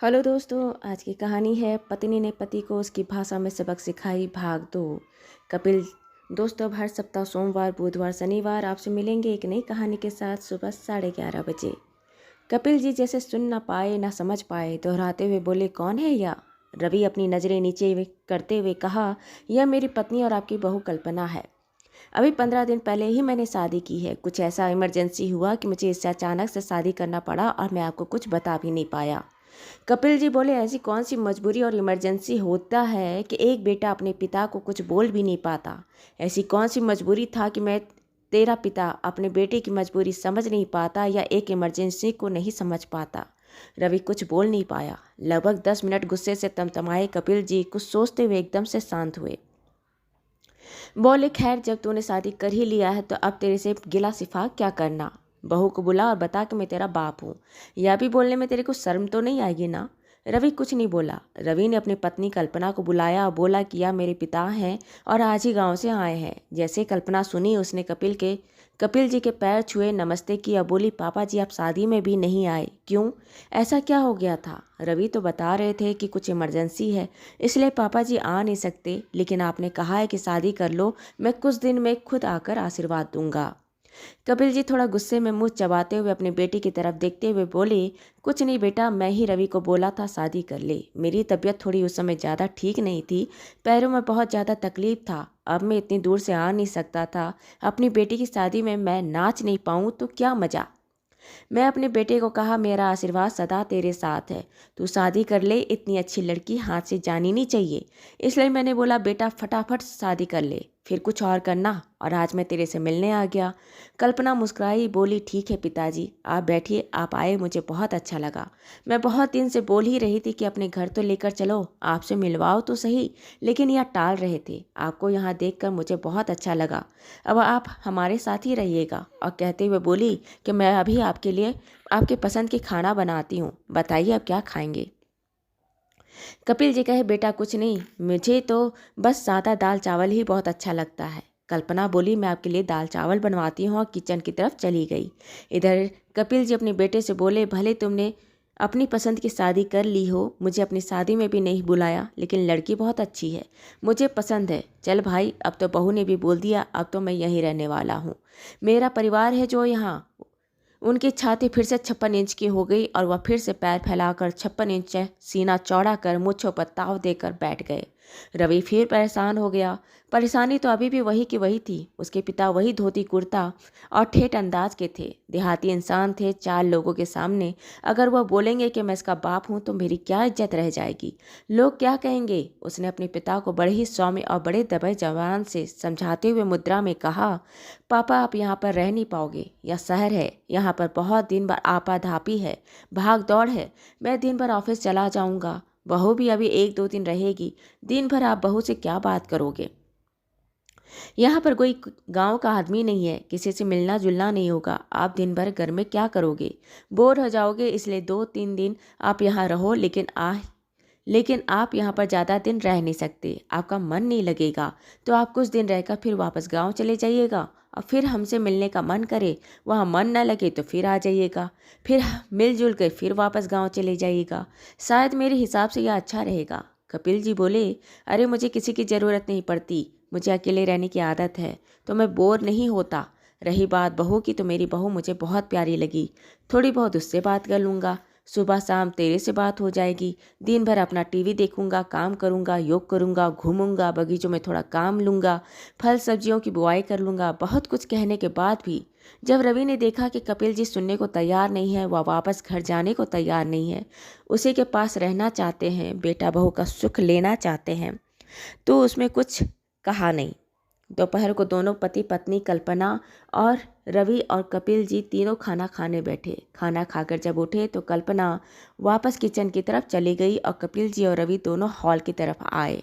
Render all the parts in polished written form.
Hello दोस्तों, आज की कहानी है पत्नी ने पति को उसकी भाषा में सबक सिखाई भाग 2। कपिल। दोस्तों, अब हर सप्ताह सोमवार, बुधवार, शनिवार आपसे मिलेंगे एक नई कहानी के साथ सुबह 11:30 बजे। कपिल जी जैसे सुन ना पाए ना समझ पाए, दोहराते हुए बोले, कौन है यह? रवि अपनी नज़रें नीचे करते हुए कहा, यह मेरी पत्नी और आपकी बहू कल्पना है। अभी 15 दिन पहले ही मैंने शादी की है। कुछ ऐसा इमरजेंसी हुआ कि मुझे इससे अचानक से शादी करना पड़ा और मैं आपको कुछ बता भी नहीं पाया। कपिल जी बोले, ऐसी कौन सी मजबूरी और इमरजेंसी होता है कि एक बेटा अपने पिता को कुछ बोल भी नहीं पाता? ऐसी कौन सी मजबूरी था कि मैं तेरा पिता अपने बेटे की मजबूरी समझ नहीं पाता या एक इमरजेंसी को नहीं समझ पाता? रवि कुछ बोल नहीं पाया। लगभग 10 मिनट गुस्से से तमतमाए कपिल जी कुछ सोचते हुए एकदम से शांत हुए। बोले, खैर, जब तूने शादी कर ही लिया है तो अब तेरे से गिला सिफा क्या करना। बहू को बुला और बता कि मैं तेरा बाप हूँ। यह भी बोलने में तेरे को शर्म तो नहीं आएगी ना? रवि कुछ नहीं बोला। रवि ने अपनी पत्नी कल्पना को बुलाया और बोला कि यह मेरे पिता हैं और आज ही गांव से आए हैं। जैसे कल्पना सुनी, उसने कपिल जी के पैर छुए, नमस्ते की और बोली, पापा जी आप शादी में भी नहीं आए, क्यों? ऐसा क्या हो गया था? रवि तो बता रहे थे कि कुछ इमरजेंसी है, इसलिए पापा जी आ नहीं सकते, लेकिन आपने कहा है कि शादी कर लो, मैं कुछ दिन में खुद आकर आशीर्वाद दूंगा। कपिल जी थोड़ा गुस्से में मुंह चबाते हुए अपनी बेटी की तरफ देखते हुए बोले, कुछ नहीं बेटा, मैं ही रवि को बोला था शादी कर ले। मेरी तबीयत थोड़ी उस समय ज़्यादा ठीक नहीं थी, पैरों में बहुत ज़्यादा तकलीफ था। अब मैं इतनी दूर से आ नहीं सकता था। अपनी बेटी की शादी में मैं नाच नहीं पाऊँ तो क्या मज़ा। मैं अपने बेटे को कहा, मेरा आशीर्वाद सदा तेरे साथ है, तू शादी कर ले, इतनी अच्छी लड़की हाथ से जानी नहीं चाहिए। इसलिए मैंने बोला, बेटा फटाफट शादी कर ले, फिर कुछ और करना। और आज मैं तेरे से मिलने आ गया। कल्पना मुस्कुराई, बोली, ठीक है पिताजी, आप बैठिए, आप आए मुझे बहुत अच्छा लगा। मैं बहुत दिन से बोल ही रही थी कि अपने घर तो लेकर चलो, आपसे मिलवाओ तो सही, लेकिन यह टाल रहे थे। आपको यहाँ देखकर मुझे बहुत अच्छा लगा। अब आप हमारे साथ ही रहिएगा। और कहते हुए बोली कि मैं अभी आपके लिए आपके पसंद की खाना बनाती हूँ, बताइए आप क्या खाएंगे। कपिल जी कहे, बेटा कुछ नहीं, मुझे तो बस सादा दाल चावल ही बहुत अच्छा लगता है। कल्पना बोली, मैं आपके लिए दाल चावल बनवाती हूँ, और किचन की तरफ चली गई। इधर कपिल जी अपने बेटे से बोले, भले तुमने अपनी पसंद की शादी कर ली हो, मुझे अपनी शादी में भी नहीं बुलाया, लेकिन लड़की बहुत अच्छी है, मुझे पसंद है। चल भाई, अब तो बहू ने भी बोल दिया, अब तो मैं यहीं रहने वाला हूँ। मेरा परिवार है जो यहाँ। उनकी छाती फिर से 56 इंच की हो गई और वह फिर से पैर फैलाकर 56 इंच सीना चौड़ा कर मुच्छों पर ताव देकर बैठ गए। रवि फिर परेशान हो गया। परेशानी तो अभी भी वही की वही थी। उसके पिता वही धोती कुर्ता और ठेठ अंदाज के थे। देहाती इंसान थे। 4 लोगों के सामने अगर वह बोलेंगे कि मैं इसका बाप हूँ तो मेरी क्या इज्जत रह जाएगी? लोग क्या कहेंगे? उसने अपने पिता को बड़े ही सौम्य और बड़े दबे जबान से समझाते हुए मुद्रा में कहा, पापा आप यहाँ पर रह नहीं पाओगे। यह शहर है, यहाँ पर बहुत दिन भर आपाधापी है, भाग दौड़ है। मैं दिन भर ऑफिस चला जाऊँगा, बहू भी अभी 1-2 दिन रहेगी। दिन भर आप बहू से क्या बात करोगे? यहाँ पर कोई गांव का आदमी नहीं है, किसी से मिलना जुलना नहीं होगा। आप दिन भर घर में क्या करोगे? बोर हो जाओगे, इसलिए 2-3 दिन आप यहाँ रहो, लेकिन आप यहाँ पर ज़्यादा दिन रह नहीं सकते। आपका मन नहीं लगेगा तो आप कुछ दिन रहकर फिर वापस गांव चले जाइएगा, और फिर हमसे मिलने का मन करे, वहाँ मन न लगे तो फिर आ जाइएगा, फिर मिलजुल कर फिर वापस गांव चले जाइएगा। शायद मेरे हिसाब से यह अच्छा रहेगा। कपिल जी बोले, अरे मुझे किसी की ज़रूरत नहीं पड़ती, मुझे अकेले रहने की आदत है, तो मैं बोर नहीं होता। रही बात बहू की, तो मेरी बहू मुझे बहुत प्यारी लगी, थोड़ी बहुत उससे बात कर लूँगा, सुबह शाम तेरे से बात हो जाएगी। दिन भर अपना टीवी देखूंगा, काम करूंगा, योग करूंगा, घूमूंगा, बगीचों में थोड़ा काम लूंगा, फल सब्जियों की बुआई कर लूंगा। बहुत कुछ कहने के बाद भी जब रवि ने देखा कि कपिल जी सुनने को तैयार नहीं है, वह वापस घर जाने को तैयार नहीं है, उसी के पास रहना चाहते हैं, बेटा बहू का सुख लेना चाहते हैं, तो उसमें कुछ कहा नहीं। दोपहर को दोनों पति पत्नी कल्पना और रवि और कपिल जी तीनों खाना खाने बैठे। खाना खाकर जब उठे तो कल्पना वापस किचन की तरफ चली गई और कपिल जी और रवि दोनों हॉल की तरफ आए।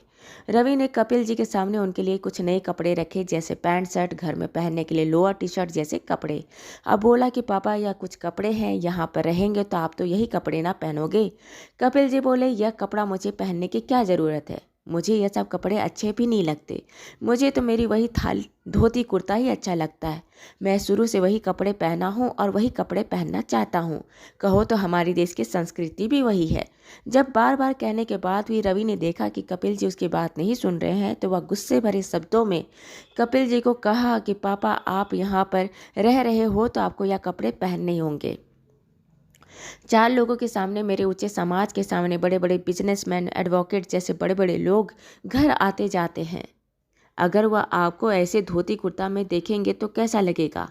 रवि ने कपिल जी के सामने उनके लिए कुछ नए कपड़े रखे, जैसे पैंट शर्ट, घर में पहनने के लिए लोअर टी शर्ट जैसे कपड़े। अब बोला कि पापा यह कुछ कपड़े हैं, यहाँ पर रहेंगे तो आप तो यही कपड़े ना पहनोगे। कपिल जी बोले, यह कपड़ा मुझे पहनने की क्या ज़रूरत है? मुझे ये सब कपड़े अच्छे भी नहीं लगते। मुझे तो मेरी वही धोती कुर्ता ही अच्छा लगता है। मैं शुरू से वही कपड़े पहना हूँ और वही कपड़े पहनना चाहता हूँ। कहो तो हमारी देश की संस्कृति भी वही है। जब बार बार कहने के बाद भी रवि ने देखा कि कपिल जी उसकी बात नहीं सुन रहे हैं तो वह गुस्से भरे शब्दों में कपिल जी को कहा कि पापा, आप यहाँ पर रह रहे हो तो आपको यह कपड़े पहनने होंगे। 4 लोगों के सामने, मेरे ऊंचे समाज के सामने बड़े बड़े बिजनेसमैन, एडवोकेट जैसे बड़े बड़े लोग घर आते जाते हैं। अगर वह आपको ऐसे धोती कुर्ता में देखेंगे तो कैसा लगेगा?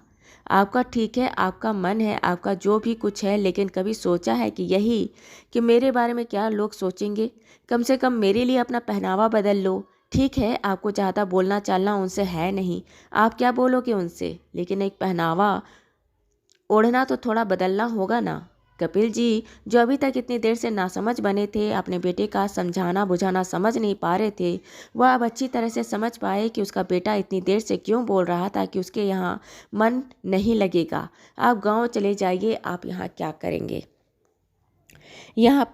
आपका ठीक है, आपका मन है, आपका जो भी कुछ है, लेकिन कभी सोचा है कि मेरे बारे में क्या लोग सोचेंगे? कम से कम मेरे लिए अपना पहनावा बदल लो। ठीक है, आपको ज़्यादा बोलना चालना उनसे है नहीं, आप क्या बोलोगे उनसे, लेकिन एक पहनावा ओढ़ना तो थोड़ा बदलना होगा ना। कपिल जी, जो अभी तक इतनी देर से नासमझ बने थे, अपने बेटे का समझाना बुझाना समझ नहीं पा रहे थे, वह अब अच्छी तरह से समझ पाए कि उसका बेटा इतनी देर से क्यों बोल रहा था कि उसके यहाँ मन नहीं लगेगा। आप गांव चले जाइए, आप यहाँ क्या करेंगे? यहाँ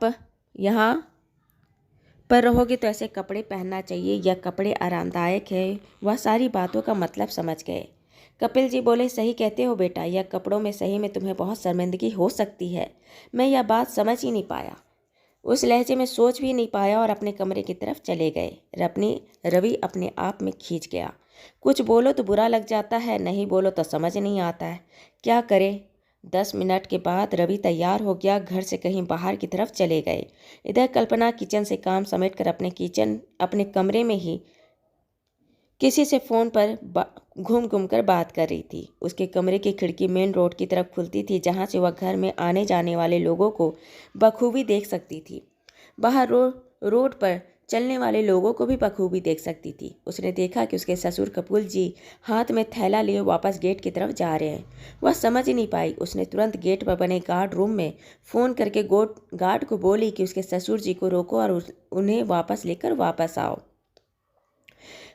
पर रहोगे तो ऐसे कपड़े पहनना चाहिए, यह कपड़े आरामदायक है। वह सारी बातों का मतलब समझ गए। कपिल जी बोले, सही कहते हो बेटा, यह कपड़ों में सही में तुम्हें बहुत शर्मिंदगी हो सकती है। मैं यह बात समझ ही नहीं पाया, उस लहजे में सोच भी नहीं पाया और अपने कमरे की तरफ चले गए। रवि अपने आप में खींच गया। कुछ बोलो तो बुरा लग जाता है, नहीं बोलो तो समझ नहीं आता है, क्या करे। 10 मिनट के बाद रवि तैयार हो गया, घर से कहीं बाहर की तरफ चले गए। इधर कल्पना किचन से काम समेट कर अपने कमरे में ही किसी से फ़ोन पर घूम घूम कर बात कर रही थी। उसके कमरे की खिड़की मेन रोड की तरफ खुलती थी, जहाँ से वह घर में आने जाने वाले लोगों को बखूबी देख सकती थी। बाहर रोड पर चलने वाले लोगों को भी बखूबी देख सकती थी। उसने देखा कि उसके ससुर कपूर जी हाथ में थैला लिए वापस गेट की तरफ जा रहे हैं। वह समझ नहीं पाई। उसने तुरंत गेट पर बने गार्ड रूम में फ़ोन करके गार्ड को बोली कि उसके ससुर जी को रोको और उन्हें वापस आओ।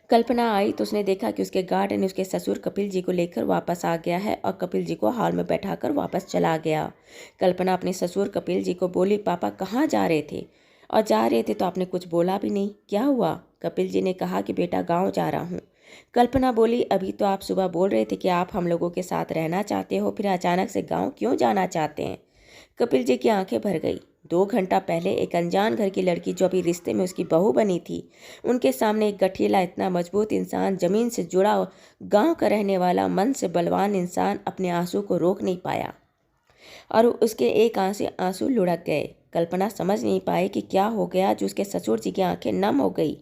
कल्पना आई तो उसने देखा कि उसके गार्ड ने उसके ससुर कपिल जी को लेकर वापस आ गया है और कपिल जी को हॉल में बैठाकर वापस चला गया। कल्पना अपने ससुर कपिल जी को बोली, पापा कहाँ जा रहे थे? और जा रहे थे तो आपने कुछ बोला भी नहीं, क्या हुआ? कपिल जी ने कहा कि बेटा गाँव जा रहा हूँ। कल्पना बोली, अभी तो आप सुबह बोल रहे थे कि आप हम लोगों के साथ रहना चाहते हो, फिर अचानक से गाँव क्यों जाना चाहते हैं? कपिल जी की आंखें भर गई। 2 घंटा पहले एक अनजान घर की लड़की जो अभी रिश्ते में उसकी बहू बनी थी, उनके सामने एक गठीला इतना मजबूत इंसान, जमीन से जुड़ा गांव का रहने वाला मन से बलवान इंसान अपने आंसू को रोक नहीं पाया और उसके एक आंसू लुढ़क गए। कल्पना समझ नहीं पाई कि क्या हो गया जो उसके ससुर जी की आंखें नम हो गई।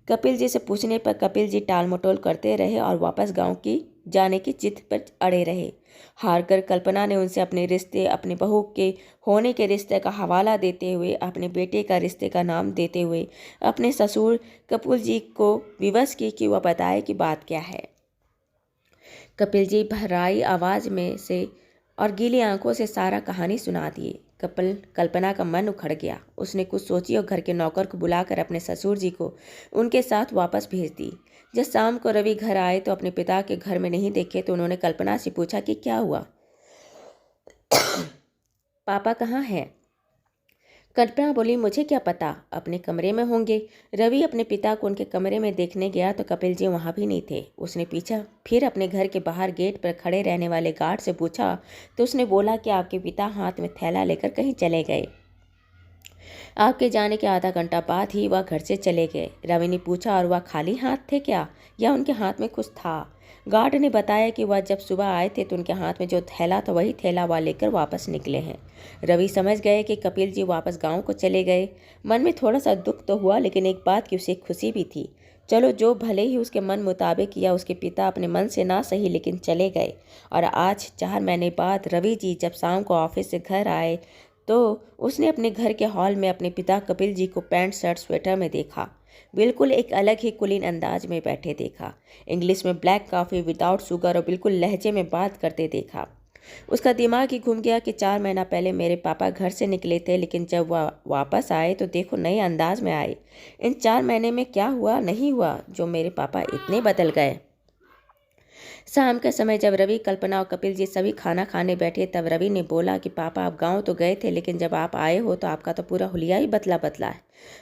कपिल जी से पूछने पर कपिल जी टाल मटोल करते रहे और वापस गांव की जाने की जिद पर अड़े रहे। हारकर कल्पना ने उनसे अपने रिश्ते, अपने बहू के होने के रिश्ते का हवाला देते हुए, अपने बेटे का रिश्ते का नाम देते हुए अपने ससुर कपूर जी को विवश की कि वह बताए कि बात क्या है। कपिल जी भर्राई आवाज़ में से और गीली आंखों से सारा कहानी सुना दिए। कल्पना का मन उखड़ गया। उसने कुछ सोची और घर के नौकर को बुलाकर अपने ससुर जी को उनके साथ वापस भेज दी। जब शाम को रवि घर आए तो अपने पिता के घर में नहीं देखे तो उन्होंने कल्पना से पूछा कि क्या हुआ, पापा कहाँ हैं? कल्पना बोली, मुझे क्या पता, अपने कमरे में होंगे। रवि अपने पिता को उनके कमरे में देखने गया तो कपिल जी वहाँ भी नहीं थे। उसने पीछा फिर अपने घर के बाहर गेट पर खड़े रहने वाले गार्ड से पूछा तो उसने बोला कि आपके पिता हाथ में थैला लेकर कहीं चले गए। आपके जाने के आधा घंटा बाद ही वह घर से चले गए। रवि ने पूछा, और वह खाली हाथ थे क्या, या उनके हाथ में कुछ था? गार्ड ने बताया कि वह जब सुबह आए थे तो उनके हाथ में जो थैला था वही थैला वह लेकर वापस निकले हैं। रवि समझ गए कि कपिल जी वापस गांव को चले गए। मन में थोड़ा सा दुख तो हुआ, लेकिन एक बात की उसे खुशी भी थी। चलो, जो भले ही उसके मन मुताबिक या उसके पिता अपने मन से ना सही लेकिन चले गए। और आज 4 महीने बाद रवि जी जब शाम को ऑफिस से घर आए तो उसने अपने घर के हॉल में अपने पिता कपिल जी को पैंट शर्ट स्वेटर में देखा। बिल्कुल एक अलग ही कुलीन अंदाज में बैठे देखा। इंग्लिश में ब्लैक कॉफ़ी विदाउट शुगर और बिल्कुल लहजे में बात करते देखा। उसका दिमाग ही घूम गया कि 4 महीना पहले मेरे पापा घर से निकले थे, लेकिन जब वह वापस आए तो देखो नए अंदाज में आए। इन 4 महीने में क्या हुआ नहीं हुआ जो मेरे पापा इतने बदल गए। शाम के समय जब रवि, कल्पना और कपिल जी सभी खाना खाने बैठे तब रवि ने बोला कि पापा, आप गांव तो गए थे, लेकिन जब आप आए हो तो आपका तो पूरा हुलिया ही बदला बदला है।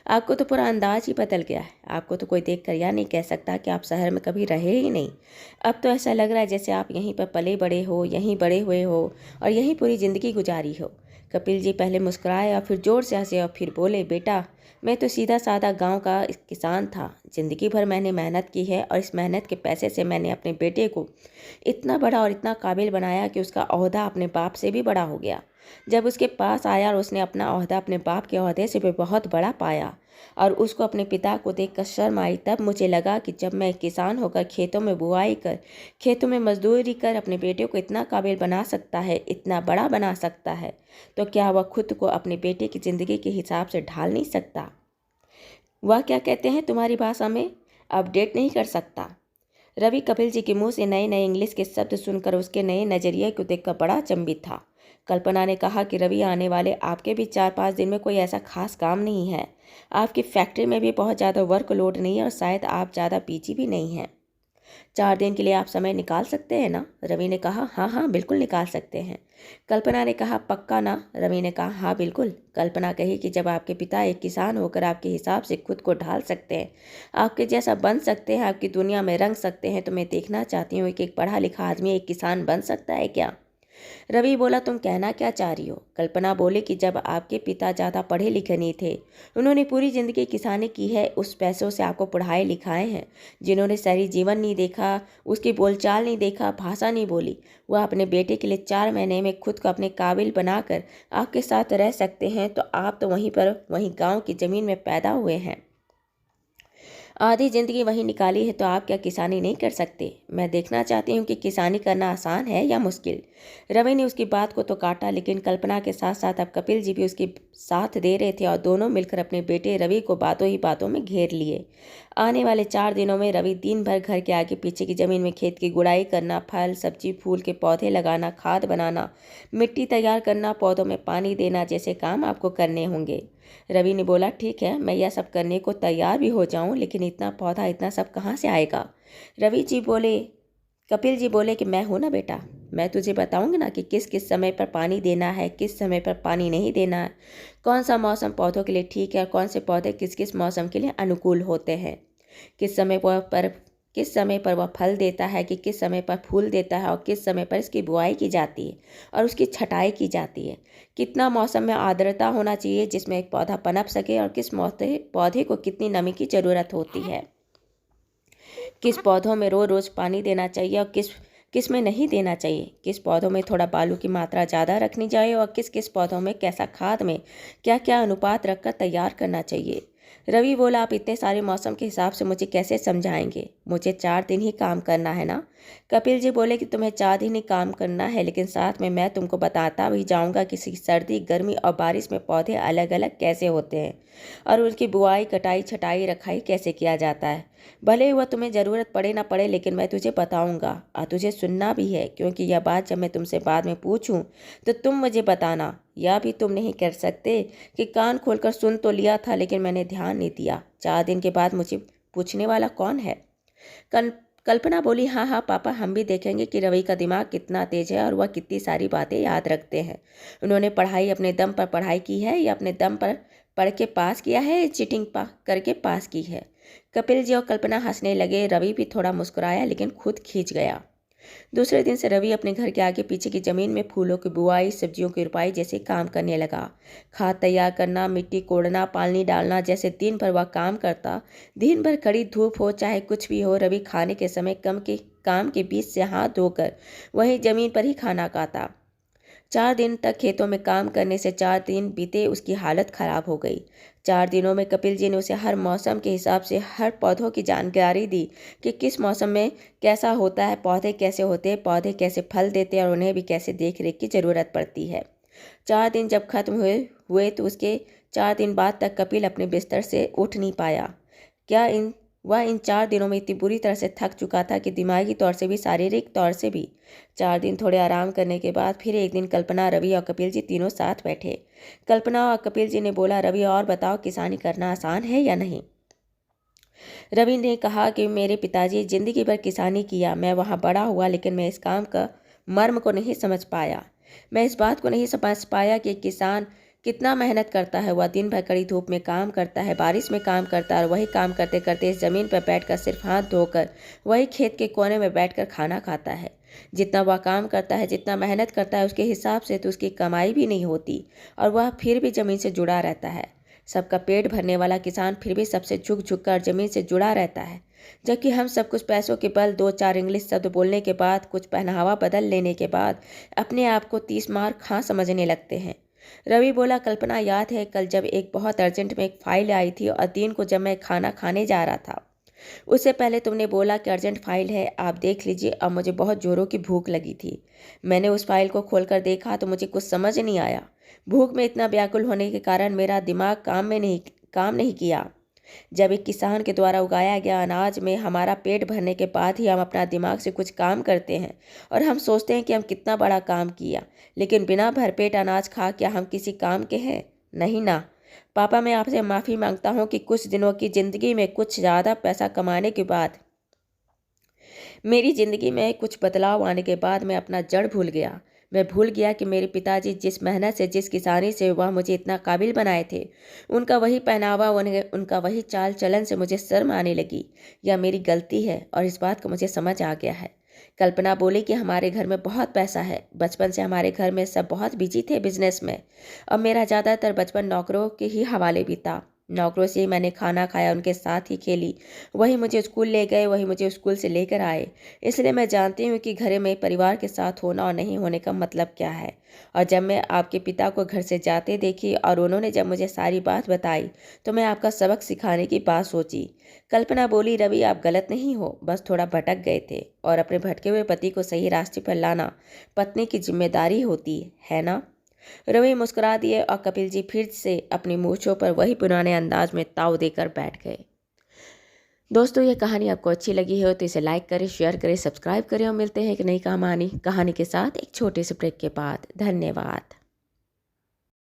आपको तो पूरा अंदाज ही बदल गया है। आपको तो कोई देखकर यह नहीं कह सकता कि आप शहर में कभी रहे ही नहीं। अब तो ऐसा लग रहा है जैसे आप यहीं पर पले बड़े हो, यहीं बड़े हुए हो और यहीं पूरी जिंदगी गुजारी हो। कपिल जी पहले मुस्कुराए और फिर जोर से हंसे और फिर बोले, बेटा, मैं तो सीधा साधा गांव का किसान था। जिंदगी भर मैंने मेहनत की है और इस मेहनत के पैसे से मैंने अपने बेटे को इतना बड़ा और इतना काबिल बनाया कि उसका ओहदा अपने बाप से भी बड़ा हो गया। जब उसके पास आया और उसने अपना ओहदा अपने बाप के ओहदे से भी बहुत बड़ा पाया और उसको अपने पिता को देखकर शर्म आई, तब मुझे लगा कि जब मैं किसान होकर खेतों में बुआई कर, खेतों में मजदूरी कर अपने बेटे को इतना काबिल बना सकता है, इतना बड़ा बना सकता है, तो क्या वह खुद को अपने बेटे की ज़िंदगी के हिसाब से ढाल नहीं सकता? वह क्या कहते हैं तुम्हारी भाषा में, अपडेट नहीं कर सकता? रवि कपिल जी के मुंह से नए नए इंग्लिश के शब्द सुनकर उसके नए नजरिए को देखकर बड़ा अचंभित था। कल्पना ने कहा कि रवि, आने वाले आपके भी 4-5 दिन में कोई ऐसा खास काम नहीं है। आपकी फैक्ट्री में भी बहुत ज़्यादा वर्कलोड नहीं है और शायद आप ज़्यादा बिजी भी नहीं हैं। 4 दिन के लिए आप समय निकाल सकते हैं ना? रवि ने कहा, हाँ हाँ बिल्कुल निकाल सकते हैं। कल्पना ने कहा, पक्का ना? रवि ने कहा, हाँ बिल्कुल। कल्पना कही कि जब आपके पिता एक किसान होकर आपके हिसाब से खुद को ढाल सकते हैं, आपके जैसा बन सकते हैं, आपकी दुनिया में रंग सकते हैं, तो मैं देखना चाहती हूँ कि एक पढ़ा लिखा आदमी एक किसान बन सकता है क्या? रवि बोला, तुम कहना क्या चाह रही हो? कल्पना बोले कि जब आपके पिता ज़्यादा पढ़े लिखे नहीं थे, उन्होंने पूरी ज़िंदगी किसानी की है, उस पैसों से आपको पढ़ाए लिखाए हैं। जिन्होंने शहरी जीवन नहीं देखा, उसकी बोलचाल नहीं देखा, भाषा नहीं बोली, वह अपने बेटे के लिए 4 महीने में खुद को अपने काबिल बनाकर आपके साथ रह सकते हैं, तो आप तो वहीं गाँव की ज़मीन में पैदा हुए हैं, आधी जिंदगी वहीं निकाली है, तो आप क्या किसानी नहीं कर सकते? मैं देखना चाहती हूँ कि किसानी करना आसान है या मुश्किल। रवि ने उसकी बात को तो काटा, लेकिन कल्पना के साथ साथ अब कपिल जी भी उसके साथ दे रहे थे और दोनों मिलकर अपने बेटे रवि को बातों ही बातों में घेर लिए। आने वाले 4 दिनों में रवि दिन भर घर के आगे पीछे की जमीन में खेत की गुड़ाई करना, फल सब्जी फूल के पौधे लगाना, खाद बनाना, मिट्टी तैयार करना, पौधों में पानी देना जैसे काम आपको करने होंगे। रवि ने बोला, ठीक है, मैं यह सब करने को तैयार भी हो जाऊं, लेकिन इतना पौधा इतना सब कहाँ से आएगा? रवि जी बोले कपिल जी बोले कि मैं हूं ना बेटा, मैं तुझे बताऊंगी ना कि किस किस समय पर पानी देना है, किस समय पर पानी नहीं देना है, कौन सा मौसम पौधों के लिए ठीक है और कौन से पौधे किस किस मौसम के लिए अनुकूल होते हैं, किस समय पर वह फल देता है, कि किस समय पर फूल देता है और किस समय पर इसकी बुआई की जाती है और उसकी छटाई की जाती है, कितना मौसम में आर्द्रता होना चाहिए जिसमें एक पौधा पनप सके और किस पौधे को कितनी नमी की ज़रूरत होती है, किस पौधों में रोज़ रोज़ पानी देना चाहिए और किस में नहीं देना चाहिए, किस पौधों में थोड़ा बालू की मात्रा ज़्यादा रखनी चाहिए और किस किस पौधों में कैसा खाद में क्या क्या अनुपात रखकर तैयार करना चाहिए। रवि बोला, आप इतने सारे मौसम के हिसाब से मुझे कैसे समझाएंगे? मुझे 4 दिन ही काम करना है ना? कपिल जी बोले कि तुम्हें 4 दिन ही काम करना है, लेकिन साथ में मैं तुमको बताता भी जाऊंगा कि सर्दी गर्मी और बारिश में पौधे अलग अलग कैसे होते हैं और उनकी बुआई कटाई छटाई रखाई कैसे किया जाता है। भले ही वह तुम्हें ज़रूरत पड़े ना पड़े, लेकिन मैं तुझे बताऊंगा और तुझे सुनना भी है, क्योंकि यह बात जब मैं तुमसे बाद में पूछूं तो तुम मुझे बताना। यह भी तुम नहीं कर सकते कि कान खोलकर सुन तो लिया था लेकिन मैंने ध्यान नहीं दिया। 4 दिन के बाद मुझे पूछने वाला कौन है? कल्पना बोली, हाँ हाँ पापा, हम भी देखेंगे कि रवि का दिमाग कितना तेज है और वह कितनी सारी बातें याद रखते हैं। उन्होंने पढ़ाई अपने दम पर पढ़ाई की है या अपने दम पर पढ़ के पास किया है या चीटिंग करके पास की है? कपिल जी और कल्पना हंसने लगे। रवि भी थोड़ा मुस्कुराया लेकिन खुद खींच गया। दूसरे दिन से रवि अपने घर के आगे पीछे की जमीन में फूलों की बुआई, सब्जियों की रुपाई जैसे काम करने लगा। खाद तैयार करना, मिट्टी कोड़ना, पानी डालना जैसे दिन भर वह काम करता। दिन भर कड़ी धूप हो चाहे कुछ भी हो, रवि खाने के समय काम के बीच से हाथ धोकर वहीं जमीन पर ही खाना खाता। 4 दिन तक खेतों में काम करने से 4 दिन बीते उसकी हालत खराब हो गई। 4 दिनों में कपिल जी ने उसे हर मौसम के हिसाब से हर पौधों की जानकारी दी कि किस मौसम में कैसा होता है, पौधे कैसे होते हैं, पौधे कैसे फल देते हैं और उन्हें भी कैसे देख रेख की ज़रूरत पड़ती है। 4 दिन जब खत्म हुए तो उसके 4 दिन बाद तक कपिल अपने बिस्तर से उठ नहीं पाया। वह इन 4 दिनों में इतनी बुरी तरह से थक चुका था कि दिमागी तौर से भी शारीरिक तौर से भी। 4 दिन थोड़े आराम करने के बाद फिर एक दिन कल्पना, रवि और कपिल जी तीनों साथ बैठे। कल्पना और कपिल जी ने बोला, रवि और बताओ, किसानी करना आसान है या नहीं? रवि ने कहा कि मेरे पिताजी जिंदगी भर किसानी किया, मैं वहाँ बड़ा हुआ, लेकिन मैं इस काम का मर्म को नहीं समझ पाया। मैं इस बात को नहीं समझ पाया कि किसान कितना मेहनत करता है। वह दिन भर कड़ी धूप में काम करता है, बारिश में काम करता है, और वही काम करते करते इस ज़मीन पर बैठकर सिर्फ हाथ धोकर वही खेत के कोने में बैठकर खाना खाता है। जितना वह काम करता है, जितना मेहनत करता है, उसके हिसाब से तो उसकी कमाई भी नहीं होती, और वह फिर भी ज़मीन से जुड़ा रहता है। सबका पेट भरने वाला किसान फिर भी सबसे झुक झुक कर ज़मीन से जुड़ा रहता है, जबकि हम सब कुछ पैसों के बल, दो चार इंग्लिश शब्द बोलने के बाद, कुछ पहनावा बदल लेने के बाद अपने आप को 30 मार खां समझने लगते हैं। रवि बोला, कल्पना, याद है कल जब एक बहुत अर्जेंट में एक फाइल आई थी और दिन को जब मैं खाना खाने जा रहा था, उससे पहले तुमने बोला कि अर्जेंट फाइल है, आप देख लीजिए। अब मुझे बहुत जोरों की भूख लगी थी। मैंने उस फाइल को खोलकर देखा तो मुझे कुछ समझ नहीं आया। भूख में इतना व्याकुल होने के कारण मेरा दिमाग काम नहीं किया। जब एक किसान के द्वारा उगाया गया अनाज में हमारा पेट भरने के बाद ही हम अपना दिमाग से कुछ काम करते हैं, और हम सोचते हैं कि हम कितना बड़ा काम किया, लेकिन बिना भरपेट अनाज खा क्या हम किसी काम के हैं? नहीं ना। पापा, मैं आपसे माफ़ी मांगता हूँ कि कुछ दिनों की ज़िंदगी में कुछ ज़्यादा पैसा कमाने के बाद, मेरी ज़िंदगी में कुछ बदलाव आने के बाद मैं अपना जड़ भूल गया। मैं भूल गया कि मेरे पिताजी जिस मेहनत से, जिस किसानी से वह मुझे इतना काबिल बनाए थे, उनका वही पहनावा, उनका वही चाल चलन से मुझे शर्म आने लगी। यह मेरी गलती है और इस बात को मुझे समझ आ गया है। कल्पना बोली कि हमारे घर में बहुत पैसा है। बचपन से हमारे घर में सब बहुत बिजी थे बिजनेस में, और मेरा ज़्यादातर बचपन नौकरों के ही हवाले बीता। नौकरों से ही मैंने खाना खाया, उनके साथ ही खेली। वही मुझे स्कूल ले गए, वही मुझे स्कूल से लेकर आए। इसलिए मैं जानती हूँ कि घर में परिवार के साथ होना और नहीं होने का मतलब क्या है। और जब मैं आपके पिता को घर से जाते देखी और उन्होंने जब मुझे सारी बात बताई, तो मैं आपका सबक सिखाने की बात सोची। कल्पना बोली, रवि, आप गलत नहीं हो, बस थोड़ा भटक गए थे, और अपने भटके हुए पति को सही रास्ते पर लाना पत्नी की जिम्मेदारी होती है ना। रवि मुस्कुरा दिए और कपिल जी फिर से अपनी मूंछों पर वही पुराने अंदाज में ताव देकर बैठ गए। दोस्तों, ये कहानी आपको अच्छी लगी हो तो इसे लाइक करें, शेयर करें, सब्सक्राइब करें, और मिलते हैं एक नई कहानी के साथ एक छोटे से ब्रेक के बाद। धन्यवाद।